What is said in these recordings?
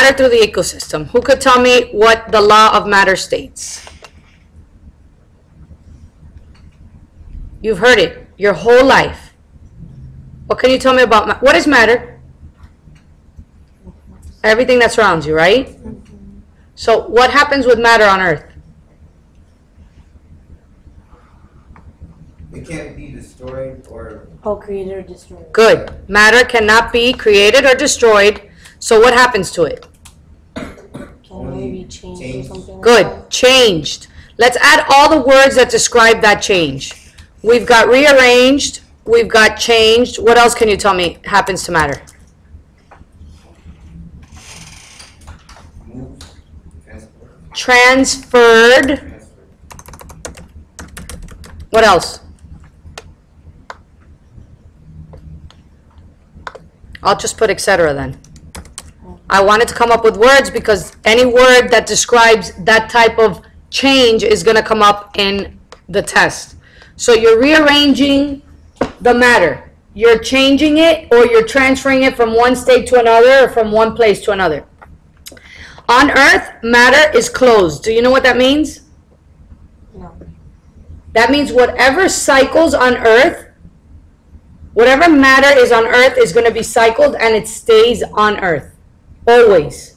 matter through the ecosystem. Who could tell me what the law of matter states? You've heard it your whole life. What can you tell me about what is matter? Everything that surrounds you, right? So what happens with matter on Earth? It can't be destroyed or... created or destroyed. Good. Matter cannot be created or destroyed. So what happens to it? Can only be changed or something Good. like that. Changed. Let's add all the words that describe that change. We've got rearranged. We've got changed. What else can you tell me happens to matter? moves, Transferred. What else? I'll just put etc. then. I wanted to come up with words because any word that describes that type of change is going to come up in the test. So you're rearranging the matter. You're changing it or you're transferring it from one state to another or from one place to another. On Earth, matter is closed. Do you know what that means? No. That means whatever cycles on Earth, whatever matter is on Earth is going to be cycled and it stays on Earth. Always.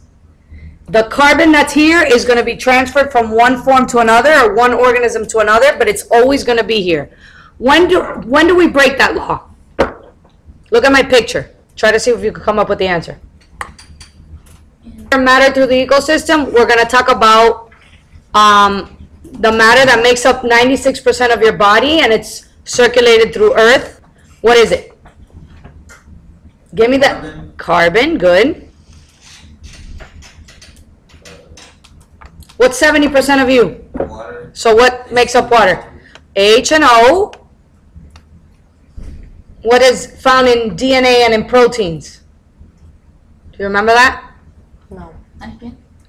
The carbon that's here is going to be transferred from one form to another or one organism to another, but it's always going to be here. When do we break that law? Look at my picture. Try to see if you can come up with the answer. Matter through the ecosystem, we're going to talk about the matter that makes up 96% of your body and it's circulated through Earth. What is it? Give me that. Carbon, good. What's 70% of you? water, So what makes up water? H and O. What is found in DNA and in proteins? Do you remember that? No.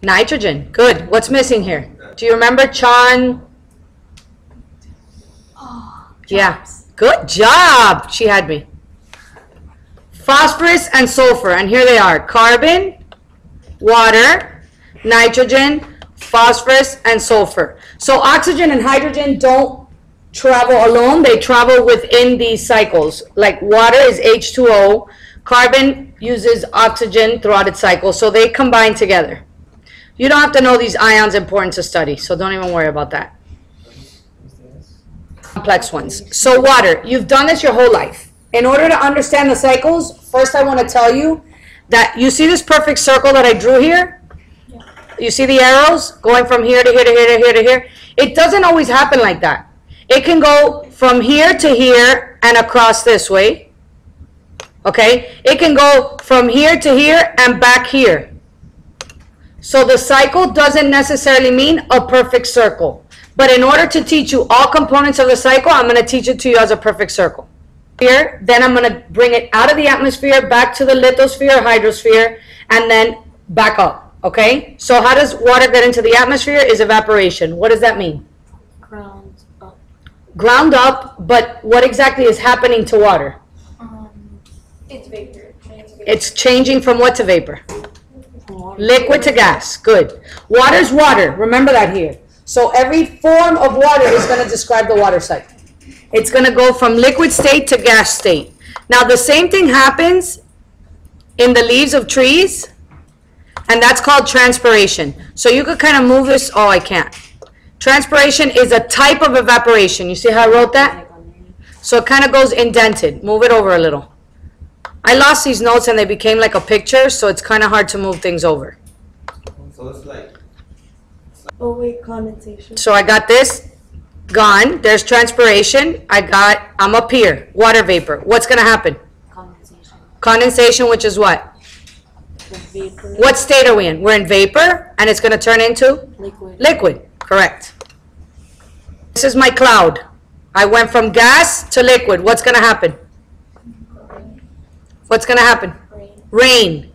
Nitrogen. Good. What's missing here? Do you remember Chan? Yeah. Good job. She had me. Phosphorus and sulfur. And here they are. Carbon, water, nitrogen, phosphorus, and sulfur. So oxygen and hydrogen don't travel alone. They travel within these cycles. Like water is H2O. Carbon uses oxygen throughout its cycle. So they combine together. You don't have to know these ions important to study. So don't even worry about that. Complex ones. So water, you've done this your whole life. In order to understand the cycles, first I want to tell you that you see this perfect circle that I drew here? Yeah. You see the arrows going from here to here to here to here to here? It doesn't always happen like that. It can go from here to here and across this way. Okay? It can go from here to here and back here. So the cycle doesn't necessarily mean a perfect circle. But in order to teach you all components of the cycle, I'm going to teach it to you as a perfect circle. Here, then I'm going to bring it out of the atmosphere, back to the lithosphere or hydrosphere, and then back up. Okay? So how does water get into the atmosphere? Is evaporation. What does that mean? Ground up. Ground up, but what exactly is happening to water? It's vapor. It's changing from what to vapor? Water. Liquid to gas. Good. Water's water. Remember that here. So every form of water is going to describe the water cycle. It's going to go from liquid state to gas state. Now the same thing happens in the leaves of trees, and that's called transpiration. So you could kind of move this. Oh, I can't. Transpiration is a type of evaporation. You see how I wrote that? So it kind of goes indented. Move it over a little. I lost these notes and they became like a picture, so it's kind of hard to move things over. so it's like Oh wait, condensation. So I got this gone. There's transpiration. I'm up here. Water vapor. What's going to happen? Condensation. Condensation, which is what? The vapor. What state are we in? We're in vapor, and it's going to turn into Liquid. liquid. Correct. This is my cloud. I went from gas to liquid. What's going to happen? What's going to happen? Rain. Rain.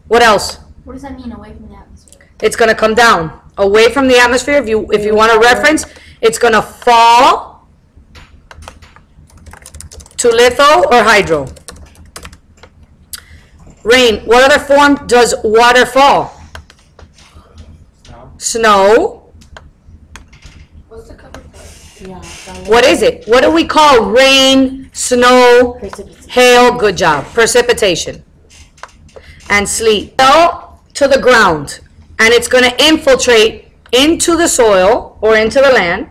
What else? What does that mean, away from the atmosphere? It's going to come down away from the atmosphere. If you want a reference, it's going to fall to litho or hydro. Rain. What other form does water fall? Snow. Snow. What's the cover part? Yeah. What is it? What do we call rain, snow, Precipitation. hail? Good job. Precipitation. And sleet. Fell to the ground, and it's going to infiltrate into the soil or into the land.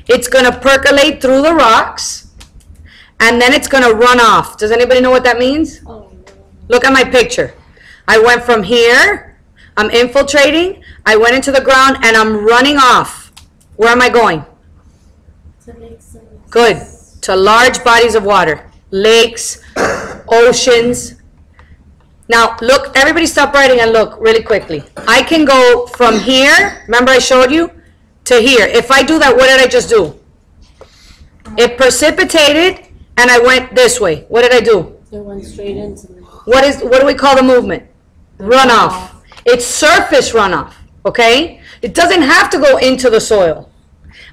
It's going to percolate through the rocks, and then it's going to run off. Does anybody know what that means? Oh, no. Look at my picture. I went from here, I'm infiltrating, I went into the ground, and I'm running off. Where am I going? To make sense. Good. To large bodies of water. Lakes, oceans. Now, look, everybody stop writing and look really quickly. I can go from here, remember I showed you, to here. If I do that, what did I just do? It precipitated, and I went this way. What did I do? It went straight into the. What do we call the movement? Runoff. It's surface runoff, okay? It doesn't have to go into the soil.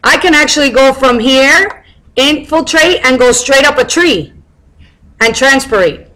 I can actually go from here, infiltrate, and go straight up a tree and transpirate.